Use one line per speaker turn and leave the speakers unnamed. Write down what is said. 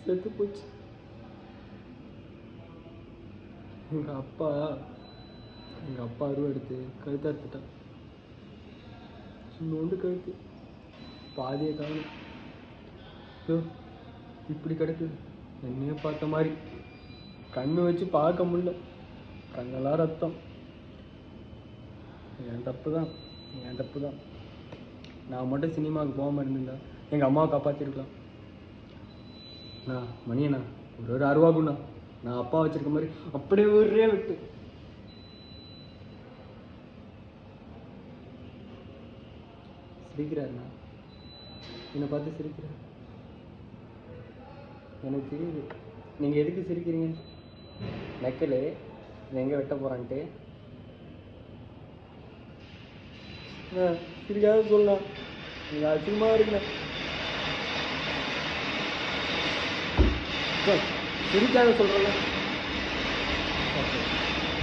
செத்து போச்சு. எங்கள் அப்பா அருவா எடுத்து கழுத்தை அறுத்துட்டான். இன்னொன்று கழுத்து பாதியை காணும். இப்படி கிடக்குது. என்னையே பார்த்த மாதிரி கண்ணு வச்சு பார்க்க முடியல. கண்ணெல்லாம் ரத்தம். என் தப்பு தான். நான் மட்டும் சினிமாவுக்கு போகாமல் இருந்திருந்தா எங்கள் அம்மாவை காப்பாற்றிருக்கலாம். மணியண்ணா ஒரு அருவாகுண்ணா. நான் அப்பா வச்சிருக்க மாதிரி அப்படியே ஒரே விட்டு. சிரிக்கிறாருண்ணா, என்னை பார்த்து சிரிக்கிறார். எனக்கு தெரியுது நீங்கள் எதுக்கு சிரிக்கிறீங்க. நக்கல் எங்கே வெட்ட போகிறான்ட்டு சிரிக்காத சொல்லலாம். நீங்கள் அசிங்கமாக இருக்கேன். சிரிக்காத சொல்கிறேன்.